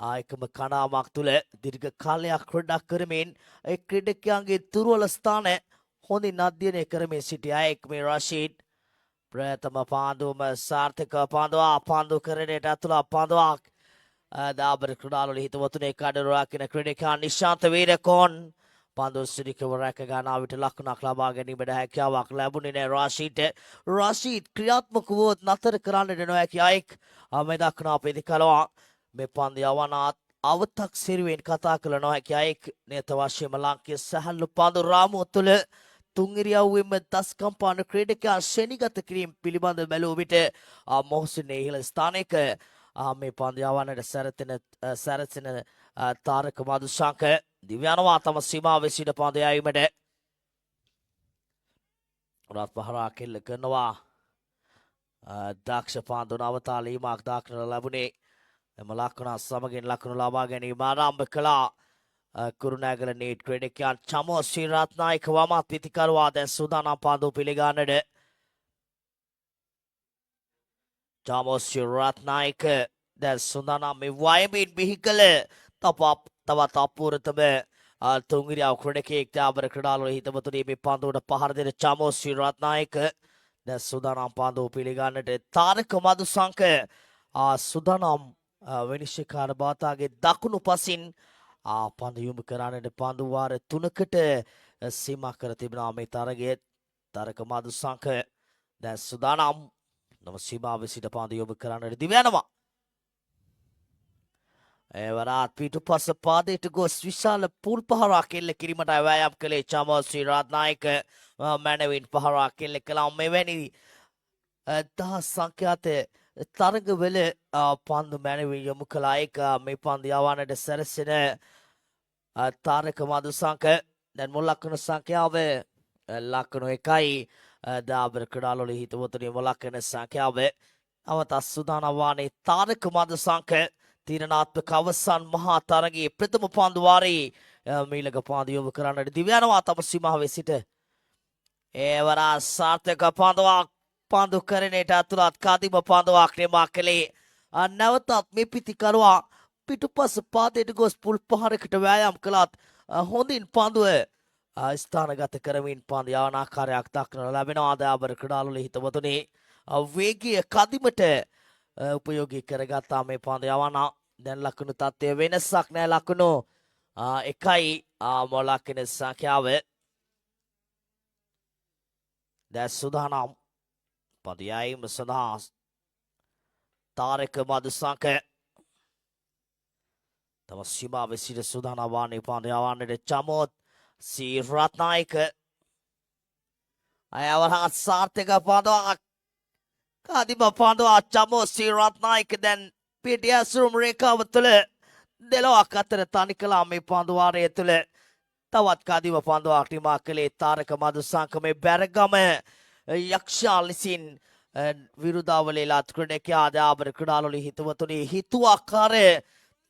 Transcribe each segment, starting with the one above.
ආයකම කණාමක් තුළ දීර්ඝ කාලයක් ක්‍රීඩා කරමින් ඒ ක්‍රීඩකයන්ගේ දුර්වල ස්ථාන හොඳින් අධ්‍යයනය කරමින් සිටි අයෙක් මේ රෂීඩ් ප්‍රථම පාන්දුවම සාර්ථක පාන්දුව කරණයට ඇතුළත් පාන්දුවක් දාබර ක්‍රීඩාවල හිතවතුනේ කඩරුවාකින ක්‍රීඩකයා නිශාන්ත වීරකෝන් පාන්දුව සිරිකව රැක ගන්නා විට ලකුණක් ලබා ගැනීමට හැකියාවක් ලැබුණේ නැහැ රෂීඩ් ක්‍රියාත්මක වුවොත් නතර කරන්නට නොහැකි අයෙක් මේ දක්නා ප්‍රතිකලවා මේ පන්දු යවනාත් අවතක් සිරුවෙන් කතා කළ නොහැකි අයෙක් නියත වශයෙන්ම ලංකේ සැහැල්ලු පන්දු රාමුව තුළ තුන් ඉරියව්වෙම දස්කම් පාන ක්‍රීඩකයා ශ්‍රේණිගත කිරීම පිළිබඳ බැලුව විට මොහසින් ඉහළ ස්ථානයක මේ පන්දු යවන්නට සැරසෙන තාරක මදුශංක දිව්‍යනවා තම සීමාවේ සිට පන්දු යැවීමට රත් පහරා කෙල්ල කරනවා දක්ෂ පන්දු නවතාලීමක් දක්නට ලැබුණේ එම ලකුණ සමගින් ලකුණු ලබා ගැනීම ආරම්භ කළා කුරුණෑගල නීට් ක්‍රීඩකයන් චමෝ ශ්‍රීරත්නායක වමත් පිතිකරුවා දැන් සූදානම් පන්දු පිළිගන්නට චමෝ ශ්‍රීරත්නායක දැන් සූදානම් මේ වයමින් බිහි කළ තවත් අපූර්වතම තුන්ගිරියව ක්‍රීඩකයෙක් දාබර ක්‍රීඩාවල හිතවතුනි මේ පන්දුවට පහර දෙන චමෝ ශ්‍රීරත්නායක දැන් සූදානම් පන්දු පිළිගන්නට තාරක මදුශංක සූදානම් විනිශ්චයකාර බාතාගේ දකුණු පසින් පන්දු යොමු කරන්නට පන්දු වාර 3කට සීමා කර තිබෙනවා මේ තරගයේ තරක මදුශංක දැන් සූදානම් නම සීමාවේ සිට පන්දු යොමු කරන්නට දිව යනවා එවරාත් පිටුපස පාදයට ගොස් විශාල පුල් පහරක් එල්ල කිරීමට වෑයම් කළේ චමෝ ශ්‍රීරත්නායක මැනවින් පහරක් එල්ල කළා මෙවැනි දහස් සංඛ්‍යාත තරගවල පන්දු මැනවින් යොමු කළා එක මේ පන්දු යවන්නට සැරසෙන තාරක මදුශංක දැන් මුල් ලකුණු සංඛ්‍යාව ලකුණු 1යි දාබර ක්‍රීඩාවල හිතවතුනි මුල් ලකුණු සංඛ්‍යාව අවතත් සූදානම් වන්නේ තාරක මදුශංක තීරණාත්මක අවසන් මහා තරගයේ ප්‍රථම පන්දු වාරයේ මීළඟ පන්දු යොමු කරන්නට දිව යනවා තම සීමාවේ සිට ඒවරා සාර්ථක පන්දුවක් පන්දු කරණයට ඇතුළත් කාදිම පන්දුවක් නිමා කළේ නැවතත් මේ පිතිකරුවා පිටුපස පාදයට ගොස් පුල් පහරකට වෑයම් කළත් හොඳින් පන්දුව ස්ථානගත කරමින් පන්දු යවන ආකාරයක් දක්නට ලැබෙනවා දාබර ක්‍රීඩාවල හිතවතුනි වේගය කදිමට උපයෝගී කරගත්තා මේ පන්දු යවන දැන් ලකුණු තත්ත්වය වෙනසක් නැහැ ලකුණු 1යි මොලකින සංඛ්‍යාව දැන් සූදානම් පන්දු යැවීම සඳහා තාරක මදුශංක තම සීමාවේ සිට සූදානම් වන්නේ පන්දු යවන්නට චමෝ ශ්‍රීරත්නායක අයවරහත් සාර්ථක පන්දුවක් කාදිම පන්දුවක් චමෝ ශ්‍රීරත්නායක දැන් පිටිය ඇසුරුම් රේඛාව තුළ දෙලොවක් අතර තනි කළා මේ පන්දු වාරය තුළ තවත් කාදිම පන්දුවක් නිමා කළේ තාරක මදුශංක මේ බැරගම යක්ෂා ලෙසින් විරුදාවලේලා ක්‍රීඩකයා දාබර ක්‍රීඩාවල හිතවතුනි හිතුවාකාර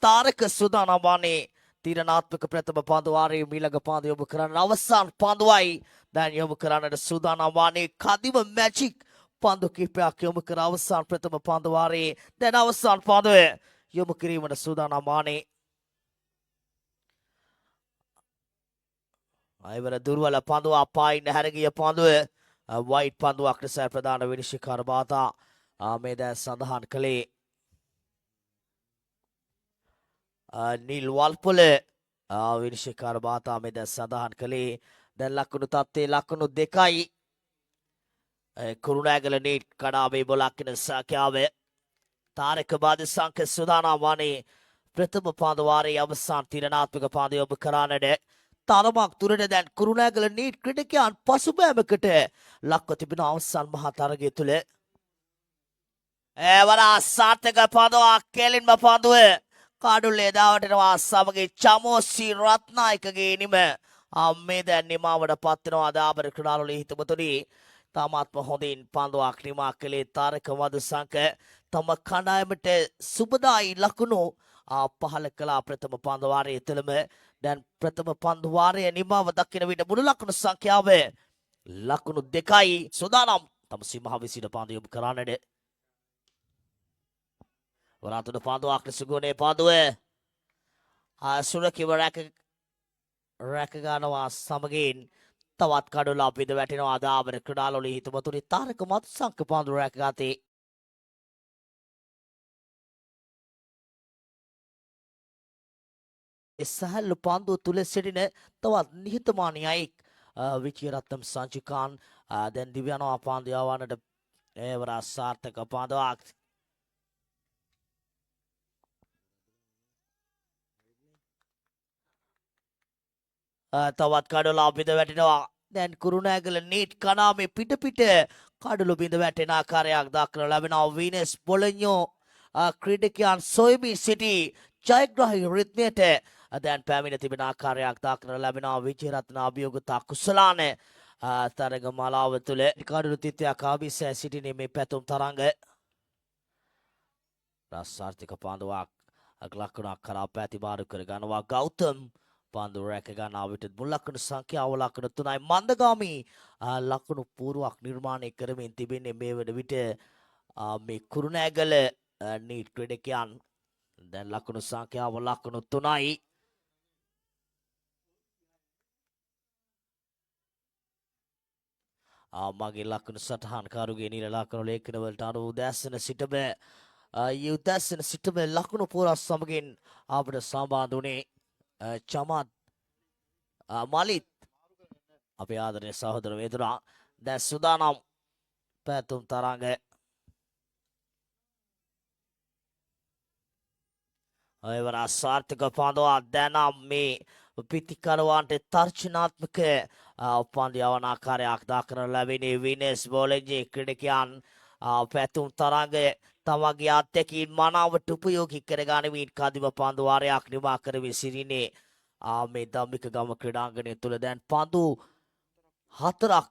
තාරක සූදානම් වන්නේ තීරණාත්මක ප්‍රථම පන්දු වාරයේ මීළඟ පන්දු යොමු කරන්න අවසන් පන්දුවයි දැන් යොමු කරන්නට සූදානම් වන්නේ කදිම මැජික් පන්දු කිහිපයක් යොමු කර අවසන් ප්‍රථම පන්දු වාරයේ දැන් අවසන් පන්දුව යොමු කිරීමට සූදානම් වන්නේ අයවර දුර්වල පන්දුව පායින් හැරගිය පන්දුව වයිට් පන්දුවක් ලෙස ප්‍රධාන විනිශ්චයකාර බාතා මේ දැන් සඳහන් කළේ නිල් වල්පොල විනිශ්චයකාර බාතා මේ දැන් සඳහන් කළේ දැන් ලකුණු තත්ත්වයේ ලකුණු 2යි කුරුණෑගල නීට් කඩාවේ බොලක්කින සංඛ්‍යාව තාරක මදුශංක සූදානම් වන්නේ ප්‍රථම පන්දු වාරයේ අවසන් තීරණාත්මක පන්දු යොමු කරන්නට තරමක් දුරට දැන් කුරුණෑගල නීට් ක්‍රීඩකයන් පසුබෑමකට ලක්ව තිබෙන අවසන් මහා තරගය තුළ ඒවරා සාර්ථක පන්දුවක් කෙලින්ම පන්දුව කාඩුල්ලේ දාවටනවා සමගින් චමෝ ශ්‍රීරත්නායකගේ නිම මේ දැන් නිමාවට පත්වෙනවා දාබර ක්‍රීඩාවල හිතවතුනි තාමත්ම හොඳින් පන්දුවක් නිමා කළේ තාරක මදුශංක තම කණ්ඩායමට සුබදායි ලකුණු පහල කළා ප්‍රථම පන්දු වාරයේ තුළම දැන් ප්‍රථම පන්දු වාරය නිමාව දක්වන විට මුළු ලකුණු සංඛ්‍යාව ලකුණු 2යි සූදානම් තම සීමාවේ සිට පන්දු යොමු කරන්නට වරාතුන පන්දුවක් ලෙස ගොනේ පන්දුව සුරකිව රැක ගන්නවා සමගින් තවත් කඩුලා පිට වැටෙනවා ආදාවර ක්‍රඩාලොලි හිතමතුනි තාරක මත්සංක පාඳුර රැකගතේ සැහැල්ලු පන්දුව තුළ සිටින තවත් නිහතමානයයික් විචිරත්නම් සංචිකාන් දැන් දිව්‍යනවා පාන්දයාවන්නට ඒවර සාර්ථක පාදවක් තවත් කඩුලා පිට වැටෙනවා දැන් කුරුණෑගල නීට් කනාමේ පිට කඩුළු බිඳ වැටෙන ආකාරයක් දක්න ලැබෙනවා වීනස් බොලොඤ්ඤෝ ක්‍රීඩකයන් සොයමින් සිටි ජයග්‍රාහී රිද්මයට දැන් පැමිණ තිබෙන ආකාරයක් දක්න ලැබෙනවා විජේරත්න අභියෝගතා කුසලාන තරග මාලාව තුළ කඩුළු තිත්වයක් ආවිසෑ සිටින මේ පැතුම් තරංග රසාර්ථක පාන්දුවක් ලකුණක් කරා පැතිබාරු කර ගන්නවා ගෞතම් පන්දු රැක ගන්නා විට මුල් ලකුණු සංඛ්‍යාව ලකුණු 3යි මන්දගාමී ලකුණු පූර්වක් නිර්මාණය කරමින් තිබෙන්නේ මේ වන විට මේ කුරුණෑගල නීට් ක්‍රීඩකයන් දැන් ලකුණු සංඛ්‍යාව ලකුණු 3යි මගේ ලකුණු සටහන්කාරුගේ නිල ලකුණු ලේඛනවලට අනුව උදැසන සිටම උදැසන සිටම ලකුණු පූරක් සමගින් අපට සම්බන්ධ වුණේ චමත් මලිත් අපේ ආදරණීය සහෝදර වේදුනා දැන් සුදානම් පැතුම් තරංග ඒවර සාර්ථක පාන්දුවක් දැනම් මේ පිතිකරුවන්ට තර්ජනාත්මක පන්දියවන ආකාරයක් දක්වන ලැබෙනේ විනස් බෝලෙන්ජේ ක්‍රීඩකයන් පැතුම් තරංග තමගේ අත්දැකීම් මනාවට උපයෝගී කරගනිමින් කදිම පන්දු වාරයක් නිමා කරමින් සිටින්නේ මේ ධම්මික ගම ක්‍රීඩාංගණය තුළ දැන් පන්දු 4ක්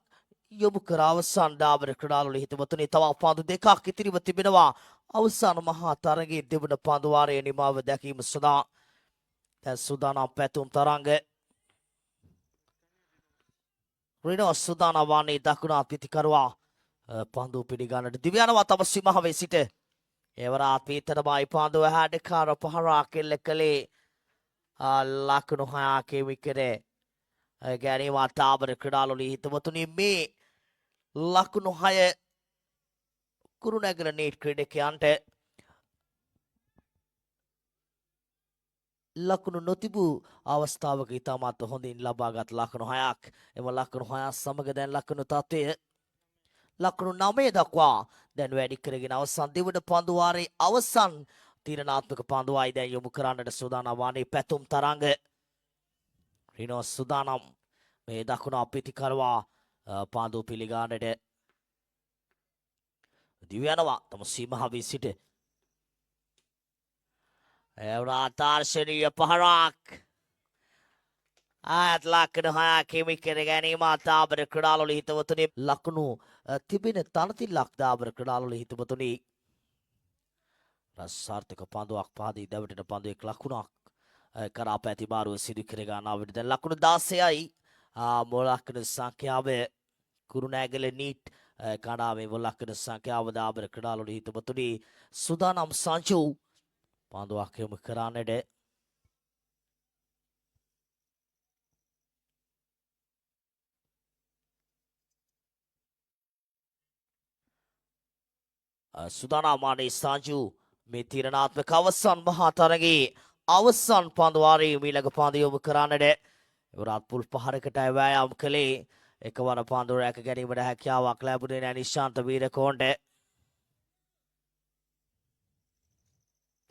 යොමු කර අවසන් දාබර ක්‍රීඩාවල හිතවතුනි තව පන්දු 2ක් ඉතිරිව තිබෙනවා අවසන් මහා තරගයේ දෙවන පන්දු වාරයේ නිමාව දැකීම සඳහා දැන් සූදානම් පැතුම් තරංග රිනෝ සූදානම් වන්නේ දකුණා පිතිකරුවා පන්දු පිළිගන්නට දිව්‍යනවා තම සීමාවේ සිට එවරාත් පීතරමයි පන්දුව හැඩකාර පහරක් එල්ල කළේ ලකුණු 6ක විකරේ ගැනීමත් තාබර ක්‍රීඩාලොලි හිතවතුනි මේ ලකුණු 6 කුරුණෑගල නීට් ක්‍රීඩකයන්ට ලකුණු නොතිබූ අවස්ථාවක ඉතාමත් හොඳින් ලබාගත් ලකුණු 6ක් එම ලකුණු 6 සමග දැන් ලකුණු තත්ත්වය ලකුණු 9 දක්වා දැන් වැඩි කරගෙන අවසන් දෙවන පන්දු වාරයේ අවසන් තීරණාත්මක පන්දුවයි දැන් යොමු කරන්නට සූදානම් වන්නේ පැතුම් තරංග රිනෝ සූදානම් මේ දකුණ අපිතිකරවා පන්දු පිළිගන්නට දිව්‍යනවා තම සීමාවේ සිට තාර්ශනීය පහරක් ආයත් ලකුණු 6 කිමි කර ගැනීම තාබර ක්‍රීඩාලවල හිතවතුනි ලකුණු තිබෙන තනතිල්ලක් දාබර ක්‍රීඩාලවල හිතවතුනි රසාර්ථක පන්දුවක් පාදී දැවටෙන පන්දුවක ලකුණක් කරා පැතිබාරුව සිදු කර ගන්නා විට දැන් ලකුණු 16යි මොළ ලකුණු සංඛ්‍යාව කුරුණෑගල නීට් කණ්ඩායමේ මොළ ලකුණු සංඛ්‍යාව දාබර ක්‍රීඩාලවල හිතවතුනි සුදානම් සංජු පන්දුවක් යොමු කරන්නට සුදානාමානේ සංජු මේ තීරණාත්මක අවසන් මහා තරගයේ අවසන් පන්දු වාරයේ ඊළඟ පන්දු යොමු කරන්නට එවරත් පුල් පහරකට වෑයම් කළේ එකවර පන්දු රැක ගැනීමට හැකියාවක් ලැබුණේ නැහැ නිශාන්ත වීරකෝණ්ඩ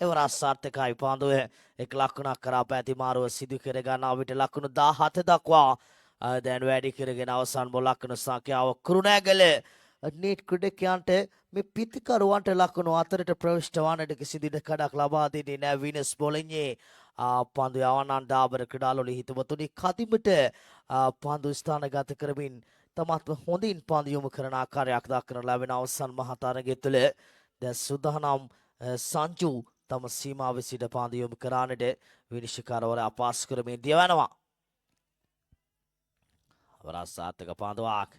එවර සාර්ථකයි පන්දුව එක් ලකුණක් කරා පැතිමාරුව සිදු කර ගන්නා විට ලකුණු 17 දක්වා දැන් වැඩි කරගෙන අවසන් බොල් ලකුණු සංඛ්‍යාව කුරුණෑගල නීට් ක්‍රීඩකයන්ට මේ පිතිකරුවන්ට ලකුණු අතරට ප්‍රවිෂ්ඨ වන්නට කිසිදු ඉඩකඩක් ලබා දෙන්නේ නැහැ විනස් බොලින්ජේ පන්දු යවන්නන් දාබර ක්‍රීඩාලවල හිතවතුනි කදිමට පන්දු ස්ථානගත කරමින් තමත් හොඳින් පන්දු යොමු කරන ආකාරයක් දක්වන ලැබෙන අවසන් මහා තරගය තුළ දැන් සූදානම් සංජු තම සීමාවේ සිට පන්දු යොමු කරන්නට විනිශ්චයකාරවරයා අපහසු කරමින් දියවනවා අවරාසාර්ථක පන්දුවක්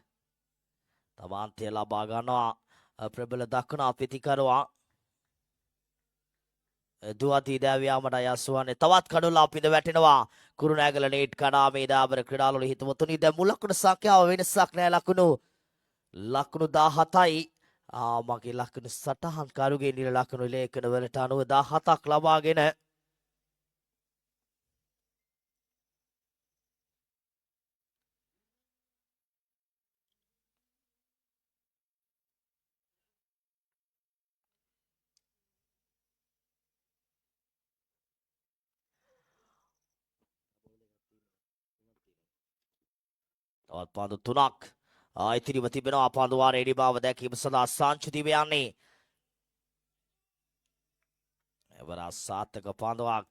තමාන්තය ලබා ගන්නවා ප්‍රබල දක්නා පිතිකරුවා දුවති දෑවයාමට යස්වන්නේ තවත් කඩුලා අපිද වැටෙනවා කුරුණෑගල නීට් කඩා මේ දාබර ක්‍රඩාලොල හිතමතුනි දැන් මුලකුණු සංඛ්‍යාව වෙනසක් නෑ ලකුණු 17යි මගේ ලකුණු සටහන් කරුගේ නිල ලකුණු ලේඛන වලට අනුව 17ක් ලබාගෙන තවත් පන්දු 3ක් ඉතිරිව තිබෙනවා පන්දු වාරයේදී බව දැකීම සඳහා සංචු දිව යන්නේ එවර සාර්ථක පන්දුවක්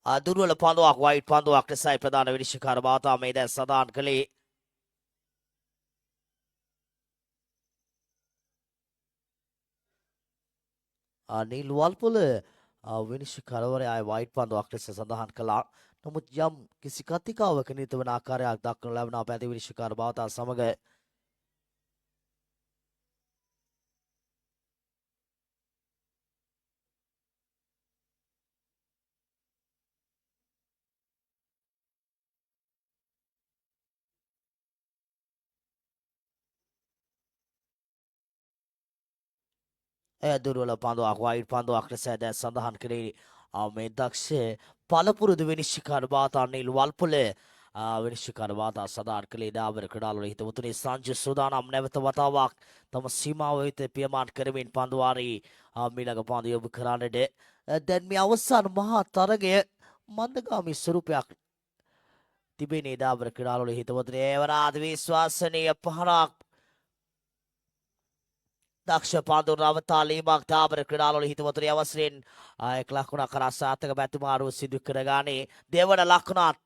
දුර්වල පන්දුවක් වයිට් පන්දුවක් ලෙසයි ප්‍රධාන විනිශ්චයකාර මහතා මේ දැන් සඳහන් කළේ අනිල් වල්පොල විනිශ්චයකාරවරයා වයිට් පන්දුවක් ලෙස සඳහන් කළා. නමුත් යම් කිසි කතිකාවක නිත වන ආකාරයක් දක්වනු ලැබෙන පැති විනිශ්චයකාර මහතා සමග දුර්වල පන්දුවක් වයිට් පන්දුවක් ලෙස දැන් සඳහන් කළේ මේ දක්ෂ පළපුරුදු විනිශ්චයකාර මහතා අනිල් වල්පොල විනිශ්චයකාර මහතා සඳහන් කළේ දාවර ක්‍රඩාලවල හිතමුතුනේ සංජු සූදානම් නැවත වතාවක් තම සීමාව වෙත පියමාන් කරමින් පන්දු වාරී මීළඟ පන්දු යොමු කරන්නට දැන් මේ අවසාන මහා තරගය මන්දගාමී ස්වරූපයක් තිබෙනේ දාවර ක්‍රඩාලවල හිතමුතුනේ ඒවරාද විශ්වාසනීය පහරක් දක්ෂ පන්දු නවතාලීමක් දාබර ක්‍රඩාලවල හිතවතුනේ අවසරෙන් එක් ලකුණක් කරා සාර්ථක බැතිමාරුව සිදු කරගානේ දෙවන ලකුණත්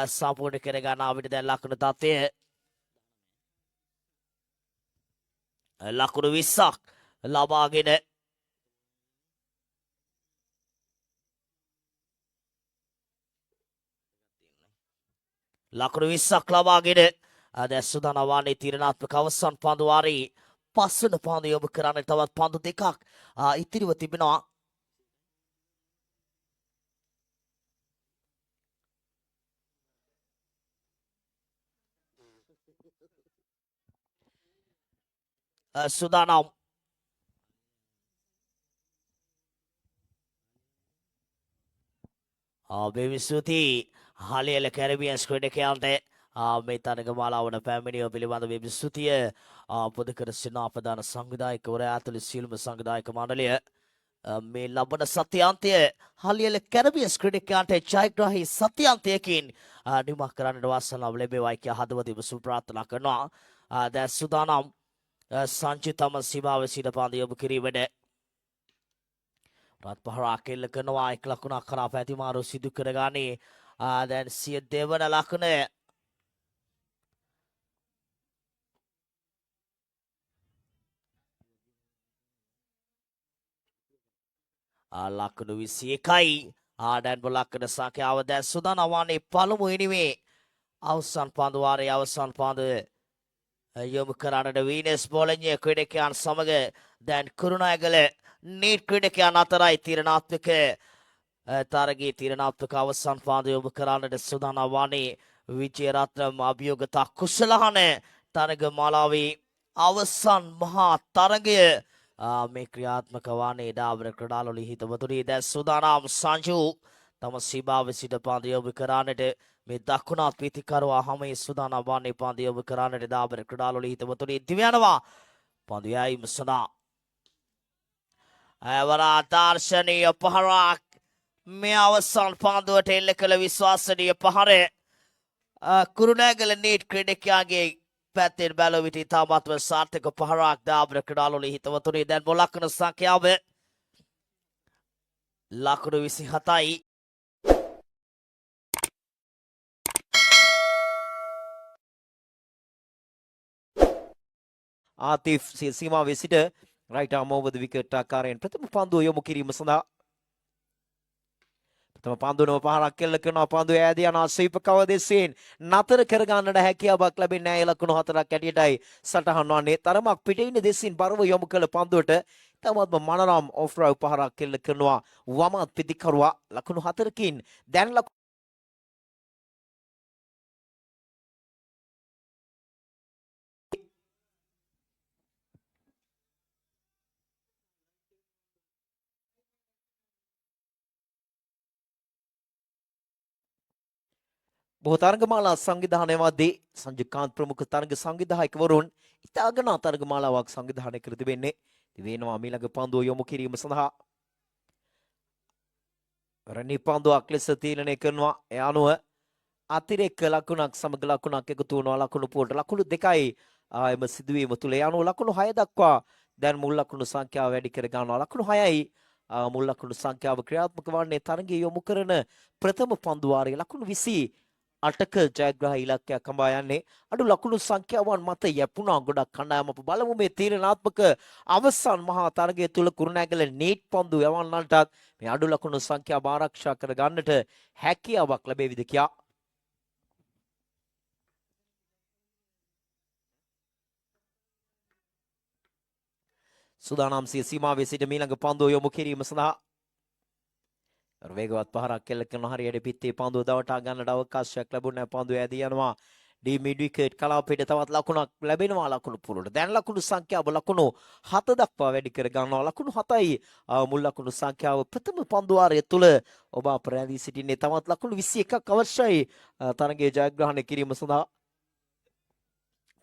සම්පූර්ණ කරගන්නා විට දැන් ලකුණු තත්ත්වය ලකුණු 20ක් ලබාගෙන දැන් සූදානම් වන්නේ තීරණාත්මක අවසන් පන්දු වාරයේ පස්වන පන්දු යොමු කරන්න තවත් පන්දු දෙකක් ඉතිරිව තිබෙනවා සූදානම් බෙවි ස්තුතියි හලියල කැරිබියන්ස් ක්‍රීඩකයන්ට මේ තරග මාලාවන පැමිණිය පිළිබඳ බෙවි ස්තුතිය පොද කර සිනා ප්‍රධාන සංවිධායකවරයා ඇතුළු සියලුම සංවිධායක මණ්ඩලය මේ ලබන සත්‍යාන්තය හලියල කැරිබියන්ස් ක්‍රීඩකයන්ට ජයග්‍රාහී සත්‍යාන්තයකින් නිමක් කරන්නට වාසනාව ලැබේවායි කියා හදවතින්ම සුබ ප්‍රාර්ථනා කරනවා දැන් සූදානම් සංජු තම සීමාව සිට පන්දු යොමු කිරීමට රත් පහරක් එල්ල කරනවා එක් ලකුණක් කරා පැතිමාරු සිදු කරගන්නේ දැන් සිය දෙවන ලකුණ ලකුණු 21යි දැන් ලකුණු සංඛ්‍යාව දැන් සූදානම් වන්නේ පළමු ඉනිමේ අවසන් පන්දු වාරයේ අවසන් පන්දු යොමු කරන්නට වීනස් බෝලඤ්ඤ ක්‍රීඩකයන් සමග දැන් කුරුණෑගල නීට් ක්‍රීඩකයන් අතරයි තීරණාත්මක තරගයේ තීරණාත්මක අවසන් පන්දු යොමු කරන්නට සූදානම් වන්නේ විජේරත්න අභියෝගතා කුසලහන තරග මාලාවේ අවසන් මහා තරගය මේ ක්‍රියාත්මක වන්නේ දාවර ක්‍රඩාලවල හිතවතුනි දැන් සූදානම් සංජු තම සීමාව සිට පන්දු යොමු කරන්නට මේ දකුණත් පිතිකරුවා හැම සූදානම් වන්නේ පන්දු යොමු කරන්නට දාවර ක්‍රඩාලවල හිතවතුනි දිව්‍යනවා පන්දු යයිම සඳහා ඇවරා දර්ශනීය පහරක් මේ අවසන් පන්දුවට එල්ල කළ විශ්වාසනීය පහර කුරුණෑගල නීට් ක්‍රීඩකයාගේ පැත්තෙන් බැලුව විට ඉතාමත්ම සාර්ථක පහරක් දාබර ක්‍රඩාලවල හිතවතුනි දැන් ලකුණු සංඛ්‍යාව ලකුණු 27යි ආතිෆ් සීමාවේ සිට රයිට් ආම් ඕවර් ද විකට් ආකාරයෙන් ප්‍රථම පන්දුව යොමු කිරීම සඳහා ප්‍රථම පන්දුවම පහරක් කෙල්ල කරනවා පන්දුව ඈදී යනවා සීපකව දෙසින් නතර කර ගන්නට හැකියාවක් ලැබෙන්නේ නැහැ ලකුණු 4ක් ඇටියටයි සටහන් වන්නේ තරමක් පිටේ ඉන්න දෙසින් බරව යොමු කළ පන්දුවට තමත්ම මනරම් ඔෆ් රව් පහරක් කෙල්ල කරනවා වමත් පිටිකරුවා ලකුණු 4කින් දැන් බොහෝ තරගමාලා සංවිධානයේදී සංජුකාන්ත් ප්‍රමුඛ තරග සංවිධායකවරුන් ඉතාගෙන තරගමාලාවක් සංවිධානය කර තිබෙන්නේ දිවෙනවා මීළඟ පන්දුව යොමු කිරීම සඳහා රණී පන්දුවක් ලෙස තීරණය කරනවා ඒ අනුව අතිරේක ලකුණක් සමග ලකුණක් එකතු වෙනවා ලකුණු පුවලට ලකුණු දෙකයි එම සිදුවීම තුළ ඒ අනුව ලකුණු 6 දක්වා දැන් මුල් ලකුණු සංඛ්‍යාව වැඩි කර ගන්නවා ලකුණු 6යි මුල් ලකුණු සංඛ්‍යාව ක්‍රියාත්මක වන්නේ තරගයේ යොමු කරන ප්‍රථම පන්දු වාරයේ ලකුණු 28ක ජයග්‍රහ ඉලක්කයක් හඹා යන්නේ අඩු ලකුණු සංඛ්‍යාවන් මත යැපුණා ගොඩක් කණ්ඩායම අප බලමු මේ තීරණාත්මක අවසන් මහා තරගය තුල කුරුණෑගල නීට් පන්දු යවන්නටත් මේ අඩු ලකුණු සංඛ්‍යාව ආරක්ෂා කර ගන්නට හැකියාවක් ලැබෙවිද කියා සූදානම් සිය සීමාවේ සිට මීළඟ පන්දුව යොමු කිරීම සඳහා වේගවත් පහරක් කෙල්ල කරන හරියට පිටේ පන්දුව දවටා ගන්නට අවකාශයක් ලැබුණේ පන්දුව ඇදී යනවා ඩී මිඩ් විකට් කලාපයට තවත් ලකුණක් ලැබෙනවා ලකුණු පුරට දැන් ලකුණු සංඛ්‍යාව ලකුණු 7 දක්වා වැඩි කර ගන්නවා ලකුණු 7යි මුල් ලකුණු සංඛ්‍යාව ප්‍රථම පන්දු වාරය තුල ඔබ අපරාදී සිටින්නේ තවත් ලකුණු 21ක් අවශ්‍යයි තරගයේ ජයග්‍රහණය කිරීම සඳහා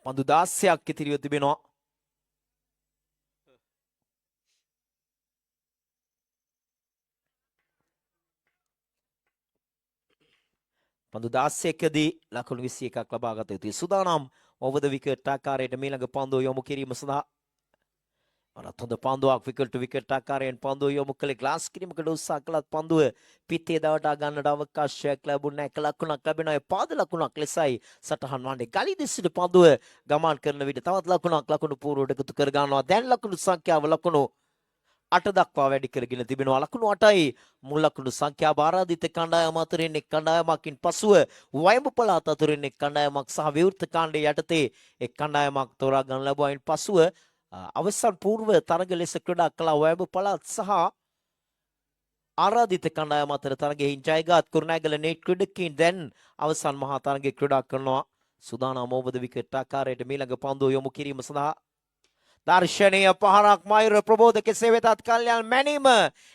පන්දු 16ක් ඉතිරිව තිබෙනවා පන්දු 16කදී ලකුණු 21ක් ලබා ගත යුතුයි. සූදානම් over the wicket ආකාරයට මීළඟ පන්දුව යොමු කිරීම සඳහා අරත් හොඳ පන්දුවක් විකට් ටු විකට් ආකාරයෙන් පන්දුව යොමු කළේ ග්ලාස් කිරීමකට උත්සාහ කළත් පන්දුව පිටේ දවටා ගන්නට අවකාශයක් ලැබුණේ නැහැ. ලකුණක් ලැබෙනවා. ඒ පාද ලකුණක් ලෙසයි සටහන් වන්නේ. ගලි දිස්සිට පන්දුව ගමන් කරන විට තවත් ලකුණක් ලකුණු පූර්වට එකතු කර ගන්නවා. දැන් ලකුණු සංඛ්‍යාව ලකුණු 8 දක්වා වැඩි කරගෙන තිබෙනවා ලකුණු 8යි මුල් ලකුණු සංඛ්‍යාව ආරාධිත කණ්ඩායම අතරින් එක් කණ්ඩායමකින් පසුව වයඹ පළාත අතරින් එක් කණ්ඩායමක් සහ විවෘත කාණ්ඩයේ යටතේ එක් කණ්ඩායමක් තෝරා ගන්න ලැබුවායින් පසුව අවසන් පූර්ව තරග ලෙස ක්‍රීඩා කළ වයඹ පළාත් සහ ආරාධිත කණ්ඩායම අතර තරගයෙන් ජයගත් කුරුණෑගල නීට් ක්‍රීඩකයින් දැන් අවසන් මහා තරගයේ ක්‍රීඩා කරනවා සූදානම් over the wicket ආකාරයට මීළඟ පන්දුව යොමු කිරීම සඳහා දර්ශනීය පහරක් මයුර ප්‍රබෝධ කෙසේ වෙතත් කල්යන් මැනීම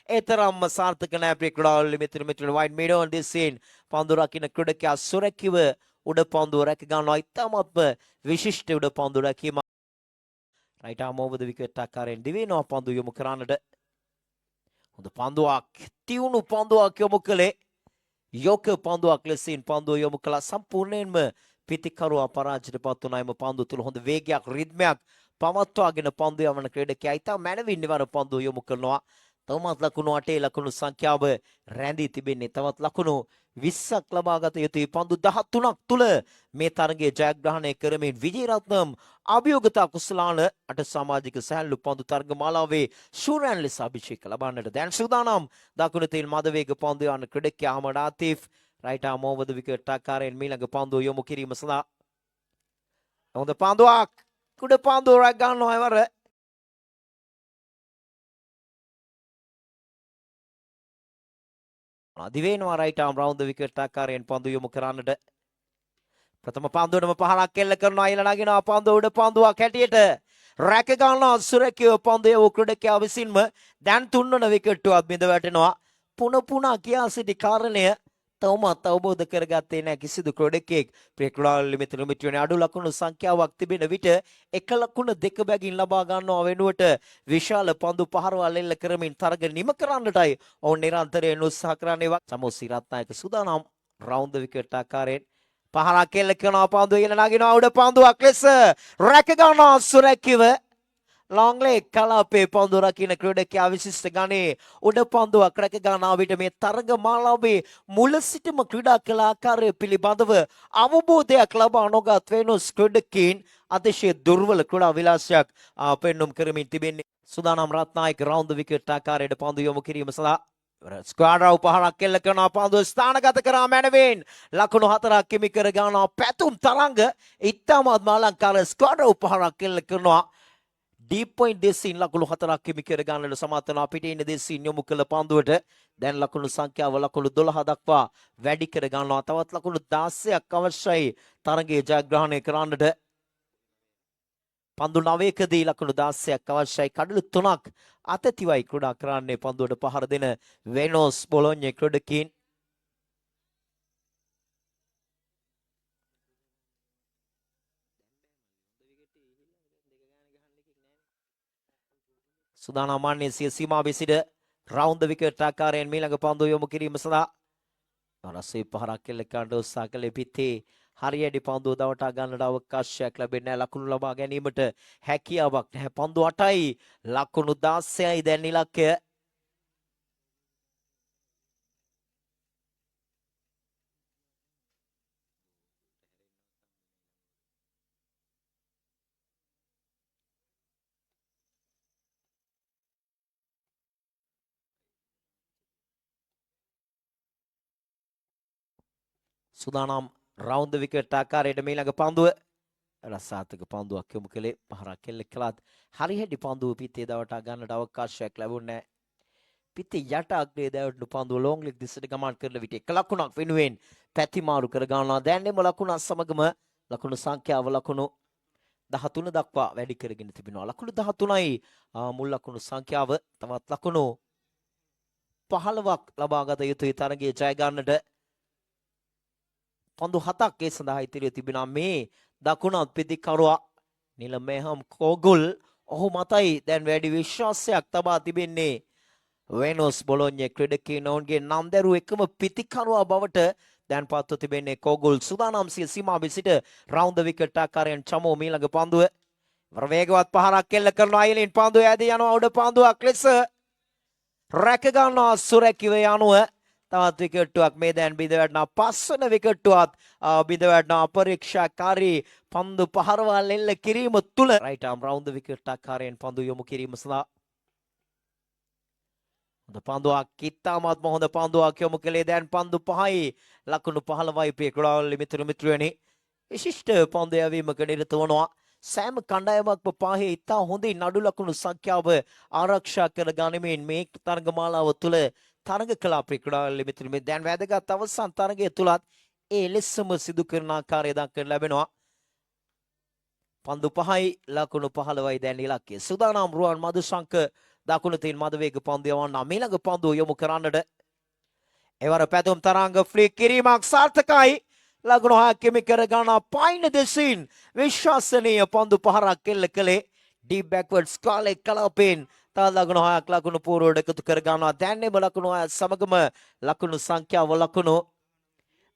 ඒතරම්ම සාර්ථක නැහැ ප්‍රිය ක්‍රීඩාවල මිත්‍ර වයිඩ් මිඩ් ඔන් දිස් සීන් පන්දු රකින්න ක්‍රීඩකයා සුරැකිව උඩ පන්දුව රැක ගන්නවා ඉතාමත්ම විශිෂ්ට උඩ පන්දු රැකීම right arm over the wicket ආකාරයෙන් දිවෙනවා පන්දු යොමු කරන්නට හොඳ පන්දුවක් තියුණු පන්දුවක් යොමු කළේ යෝක පන්දුවක් ලෙසින් පන්දුව යොමු කළා සම්පූර්ණයෙන්ම පිටිකරුවා පරාජයට පත් වුණා එම පන්දුව තුළ හොඳ වේගයක් රිද්මයක් පවත්වාගෙන පන්දු යවන ක්‍රීඩකයා ඉතා මැනවින් නිවර පන්දුව යොමු කරනවා. තවමත් ලකුණු 8 ලකුණු සංඛ්‍යාව රැඳී තිබෙන්නේ. තවත් ලකුණු 20ක් ලබා ගත යුතුයි. පන්දු 13ක් තුල මේ තරගයේ ජයග්‍රහණය කරමින් විජේරත්නම් අභියෝගතා කුසලාන අට සමාජික සැහැල්ලු පන්දු තරග මාලාවේ ෂූරන් ලෙස අභිෂේක ලබන්නට දැන් සූදානම් දකුණු තෙල් මද වේග පන්දු යවන ක්‍රීඩකයා Ahmad Atif right arm over the wicket ආකාරයෙන් මීළඟ පන්දුව යොමු කිරීම සඳහා හොඳ පන්දුවක් කුඩ පන්දුව රැග් ගන්නවා එවර අදිවෙනවා රයිට් ආම් රවුන්ඩ් ද විකට් ආකාරයෙන් පන්දු යොමු කරන්නට ප්‍රථම පන්දුවටම පහරක් කෙල්ල කරනවා ඊළ නගිනවා පන්දුව උඩ පන්දුවක් හැටියට රැක ගන්නවා සුරකිව පන්දුව ක්‍රීඩකයා විසින්ම දැන් තුන්වන විකට්ටුවක් බිඳ වැටෙනවා පුන කියා සිටි කාරණය තවමත් අවබෝධ කරගත්තේ නැහැ කිසිදු ක්‍රීඩකයෙක් ප්‍රිය ක්‍රීඩාවල මිත්‍රයනි අඩු ලකුණු සංඛ්‍යාවක් තිබෙන විට එක ලකුණ දෙක බැගින් ලබා ගන්නවා වෙනුවට විශාල පන්දු පහරවල් එල්ල කරමින් තරග නිම කරන්නටයි ඔවුන් නිරන්තරයෙන් උත්සාහ කරන්නේ සමෝසි රත්නායක සූදානම් රවුන්ඩ් ද විකට් ආකාරයෙන් පහරක් එල්ල කරනවා පන්දුව ඊළ නගිනවා උඩ පන්දුවක් ලෙස රැක ගන්නවා සුරැකිව long leg කලාපේ පන්දු රකින්න ක්‍රීඩකයා විශිෂ්ට ගණේ උඩ පන්දුවක් රැක ගන්නා විට මේ තරග මාලාවේ මුල සිටම ක්‍රීඩා කළ ආකාරය පිළිබඳව අවබෝධයක් ලබා නොගත් වෙනුස් ක්‍රීඩකයින් අතිශය දුර්වල ක්‍රීඩා විලාසයක් පෙන්නුම් කරමින් තිබෙන්නේ සූදානම් රත්නායක රවුන්ඩ් ද විකට් ආකාරයට පන්දු යොමු කිරීම සඳහා ස්ක්වාඩ්‍රා උපහාරයක් කෙල්ල කරනවා පන්දුව ස්ථානගත කරා මැනවින් ලකුණු 4ක් හිමි කර ගන්නවා පැතුම් තරංග ඉත්තමත් මාලංකාර ස්ක්වාඩ්‍රා උපහාරයක් කෙල්ල කරනවා ඩීප් පොයින්ට් දෙසින් ලකුණු 4ක් හිමි කර ගන්නට සමත් වෙනවා පිටින් ඉන්න දෙසින් යොමු කළ පන්දුවට දැන් ලකුණු සංඛ්‍යාව ලකුණු 12 දක්වා වැඩි කර ගන්නවා තවත් ලකුණු 16ක් අවශ්‍යයි තරගයේ ජයග්‍රහණය කරන්නට පන්දු 9කදී ලකුණු 16ක් අවශ්‍යයි කඩලු 3ක් අතතිවයි ක්‍රීඩා කරන්නේ පන්දුවට පහර දෙන වෙනෝස් බොලොඤ්ඤේ ක්‍රීඩකීන් සුදානම් වන්නේ සිය සීමාවේ සිට රවුන්ඩ් ද විකට් ආකාරයෙන් මීළඟ පන්දුව යොමු කිරීම සඳහා රසී පහරක් කෙල්ල ගන්න උත්සාහ කළේ පිටේ හරියටි පන්දුව දවටා ගන්නට අවකාශයක් ලැබෙන්නේ නැහැ ලකුණු ලබා ගැනීමට හැකියාවක් නැහැ පන්දුව 8යි ලකුණු 16යි දැන් ඉලක්කය සුදානම් රවුන්ඩ් ද විකට් ආකාරයට මීළඟ පන්දුව රසාතක පන්දුවක් යොමු කළේ පහරක් කෙල්ල කළත් හරියටි පන්දුව පිටේ දවටා ගන්නට අවකාශයක් ලැබුණේ නැහැ පිටේ යට අග්‍රයේ දැවටුණු පන්දුව ලොං ලෙග් දිසට ගමන් කරන විට එක ලකුණක් වෙනුවෙන් පැතිමාරු කර ගන්නවා දැන් එම ලකුණත් සමගම ලකුණු සංඛ්‍යාව ලකුණු 13 දක්වා වැඩි කරගෙන තිබෙනවා ලකුණු 13යි මුල් ලකුණු සංඛ්‍යාව තවත් ලකුණු 15ක් ලබාගත යුතුයි තරගයේ ජය ගන්නට පන්දු 7ක් ඒ සඳහා ඉතිරිව තිබෙනවා මේ දකුණත් පිටිකරුවා නිලමෙහම් කෝගුල් ඔහු මතයි දැන් වැඩි විශ්වාසයක් තබා තිබෙන්නේ වෙනෝස් බොලොඤ්ඤේ ක්‍රීඩකීන් ඔවුන්ගේ නම් දරුව එකම පිටිකරුවා බවට දැන් පත්ව තිබෙන්නේ කෝගුල් සුදානම් සිය සීමාවේ සිට රවුන්ඩ් ද විකට් ආකාරයෙන් චමෝ මීළඟ පන්දුව වේගවත් පහරක් කෙල්ල කරනවා අයලින් පන්දුව ඇදී යනවා උඩ පන්දුවක් ලෙස රැක ගන්නවා සුරැකිව යනුව තවත් විකට්ටුවක් මේ දැන් බිඳ වැටෙනවා පස්වන විකට්ටුවත් බිඳ වැටෙනවා අපරීක්ෂාකාරී පන්දු පහරවල් එල්ල කිරීම තුල රයිට් ආම් රවුන්ඩ් ද විකට් ආකාරයෙන් පන්දු යොමු කිරීම සඳහා හොඳ පන්දුවක් කිත්තාමත් හොඳ පන්දුවක් යොමු කළේ දැන් පන්දු 5යි ලකුණු 15යි පියකුඩාවල මිතුරුවනි විශිෂ්ට පන්දු යැවීමක නිරත වනවා සෑම කණ්ඩායමක්ම පාහේ ඉතා හොඳින් නඩු ලකුණු සංඛ්‍යාව ආරක්ෂා කර ගනිමින් මේ තරගමාලාව තුළ තරග කලා පියකුඩාවල මිතුරුවනි දැන් වැදගත් අවසන් තරගය තුලත් ඒ ලෙසම සිදු කරන ආකාරය දක්වන්න ලැබෙනවා පන්දු 5යි ලකුණු 15යි දැන් ඉලක්කය සුදානම් රුවන් මදුශංක දකුණු තින් මද වේග පන්දු යවන්න මීළඟ පන්දුව යොමු කරන්නට එවර පැතුම් තරංග ෆ්ලික් කිරීමක් සාර්ථකයි ලකුණු 6ක් හිමි කර ගන්න පයින් දෙසින් විශ්වාසනීය පන්දු පහරක් කෙල්ල කළේ ඩීප් බෑක්වර්ඩ්ස් කාලේ කලාපෙන් තව ලකුණු 6ක් ලකුණු පූර්වයට එකතු කර ගන්නවා දැන් එම ලකුණු 6 සමගම ලකුණු සංඛ්‍යාව ලකුණු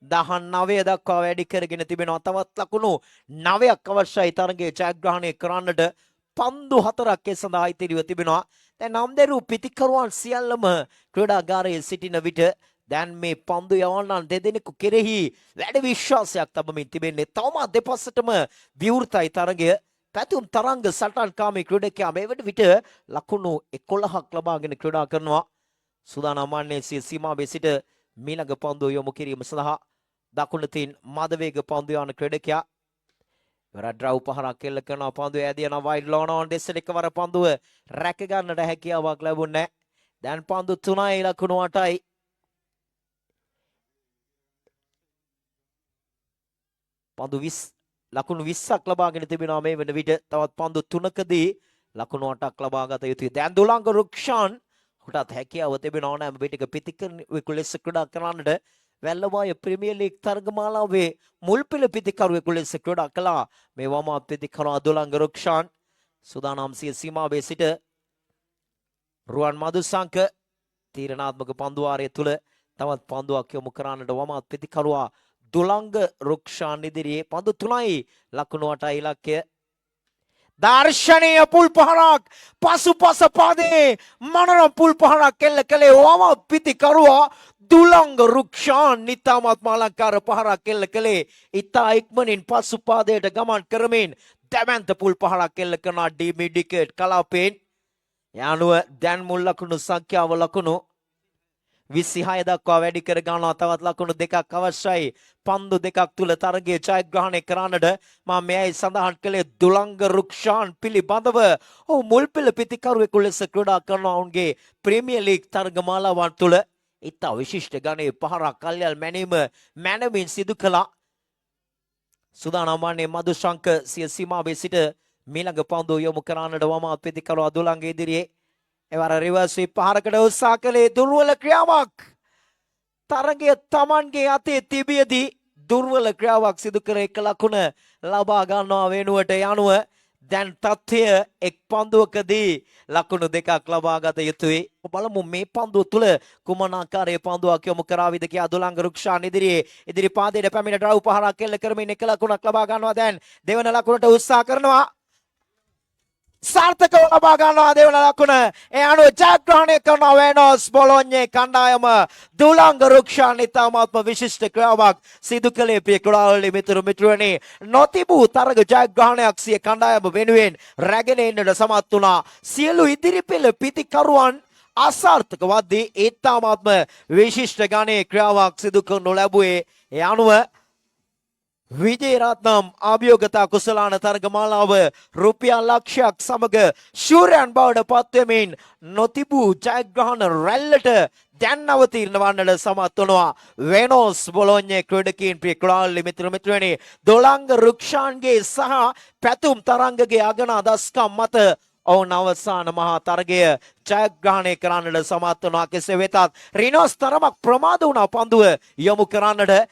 19 දක්වා වැඩි කරගෙන තිබෙනවා තවත් ලකුණු 9ක් අවශ්‍යයි තරගයේ ජයග්‍රහණය කරන්නට පන්දු 4ක් ඒ සඳහා ඉතිරිව තිබෙනවා දැන් නම්දරු පිටිකරුවන් සියල්ලම ක්‍රීඩාගාරයේ සිටින විට දැන් මේ පන්දු යවන්නන් දෙදෙනෙකු කෙරෙහි වැඩි විශ්වාසයක් තබමින් තිබෙන්නේ තවමත් දෙපසටම විවෘතයි තරගය පැතුම් තරංග සටන්කාමී ක්‍රීඩකයා මේ විට ලකුණු 11ක් ලබාගෙන ක්‍රීඩා කරනවා සුදානම් වන්නේ සිය සීමාවේ සිට මීළඟ පන්දුව යොමු කිරීම සඳහා දකුණු තින් මද වේග පන්දු යවන ක්‍රීඩකයා රඩ්‍රා උපහාරයක් කෙල්ල කරනවා පන්දුව ඇදී යන වයිඩ් ලෝනෝන් දෙස්සට එකවර පන්දුව රැක ගන්නට හැකියාවක් ලැබුණේ නැහැ දැන් පන්දු 3යි ලකුණු 8යි පන්දු 20 ලකුණු 20ක් ලබාගෙන තිබෙනවා මේ වෙන විට තවත් පන්දු 3කදී ලකුණු 8ක් ලබා ගත යුතුයි දැන් දුලංග රුක්ෂාන් හුටත් හැකියාව තිබෙනවා නෑම පිටික පිටිකරුවෙකු ලෙස ක්‍රීඩා කරන්නට වැල්ලවාය ප්‍රීමියර් ලීග් තරගමාලාවේ මුල් පෙළ පිටිකරුවෙකු ලෙස ක්‍රීඩා කළා මේ වමත් පිටිකරුවා දුලංග රුක්ෂාන් සුදානම් සිය සීමාවේ සිට රුවන් මදුසංක තීරණාත්මක පන්දු වාරය තුල තවත් පන්දුවක් යොමු කරන්නට වමත් පිටිකරුවා දුලංග රුක්ෂාන් ඉදිරියේ පන්දු 3යි ලකුණු 8යි ඉලක්කය දර්ශනීය පුල් පහරක් පසුපස පාදේ මනරම් පුල් පහරක් කෙල්ල කළේ වමත් පිටිකරුවා දුලංග රුක්ෂාන් නිතාමත් මාලංකාර පහරක් කෙල්ල කළේ ඉතා ඉක්මනින් පසු පාදයට ගමන් කරමින් දැවැන්ත පුල් පහරක් කෙල්ල කරන ඩීමිඩිකේට් කලාපෙන් යනුව දැන් මුල් ලකුණු සංඛ්‍යාව ලකුණු 26 දක්වා වැඩි කර ගන්නවා. තවත් ලකුණු දෙකක් අවශ්‍යයි. පන්දු දෙකක් තුල තරගයේ ජයග්‍රහණය කරන්නට මම මෙයයි සඳහන් කළේ දුලංග රුක්ෂාන් පිළිබඳව. ඔහු මුල් පෙළ පිතිකරුවෙකු ලෙස ක්‍රීඩා කරනවා. ඔවුන්ගේ ප්‍රීමියර් ලීග් තරගමාලාවන් තුල ඉතා විශිෂ්ට ගණයේ පහරක් කල්යල් මැනීම මැනවින් සිදු කළා. සුදානම් වන්නේ මදුශංක සිය සීමාවේ සිට මීළඟ පන්දුව යොමු කරන්නට වමත් පිතිකරුවා දුලංග ඉදිරියේ එවර රිවර්ස් ස්වීප් පහරකට උත්සාහ කළේ දුර්වල ක්‍රියාවක්. තරගය Tamanගේ අතේ තිබියදී දුර්වල ක්‍රියාවක් සිදු කර එක ලකුණ ලබා ගන්නවා වෙනුවට යනුව දැන් තත්ත්වය එක් පන්දුවකදී ලකුණු දෙකක් ලබා ගත යුතුයි. බලමු මේ පන්දුව තුල කුමන ආකාරයේ පන්දුවක් යොමු කරාවිද කියා. දුලංග රුක්ෂාන් ඉදිරි පාදයට පැමිණ ඩ්‍රව් පහරක් එල්ල කරමින් එක ලකුණක් ලබා ගන්නවා. දැන් දෙවන ලකුණට උත්සාහ කරනවා. සාර්ථකව ලබා ගන්නවා දෙවන ලකුණ. ඒ අනුව ජයග්‍රහණය කරනවා වෙනෝස් බොලොඤ්ඤේ කණ්ඩායම. දුලංග රුක්ෂාන් ඉතාමත්ම විශිෂ්ට ක්‍රියාවක් සිදු කළේ ප්‍රිය ක්‍රීඩාවලි මිතුරුනි. නොතිබූ තරග ජයග්‍රහණයක් සිය කණ්ඩායම වෙනුවෙන් රැගෙන එන්නට සමත් වුණා. සියලු ඉදිරි පෙළ පිතිකරුවන් අසාර්ථක වද්දී ඉතාමත්ම විශිෂ්ට ගණයේ ක්‍රියාවක් සිදු කරනු ලැබුවේ. ඒ අනුව විජේරත්නම් අභියෝගතා කුසලාන තරගමාලාව රුපියල් ලක්ෂයක් සමග ශූරයන් බවට පත්වෙමින් නොතිබූ ජයග්‍රහණ රැල්ලට දැන් අවතීර්ණ වන්නට සමත් වනවා. වෙනෝස් බොලොඤ්ඤේ ක්‍රීඩකීන් ප්‍රිය ක්‍රීඩාවලි මිතුරුනි දොලංග රුක්ෂාන්ගේ සහ පැතුම් තරංගගේ අගනා දස්කම් මත ඔවුන් අවසාන මහා තරගය ජයග්‍රහණය කරන්නට සමත් වනවා. කෙසේ වෙතත් රිනෝස් තරමක් ප්‍රමාද වුණා පන්දුව යොමු කරන්නට.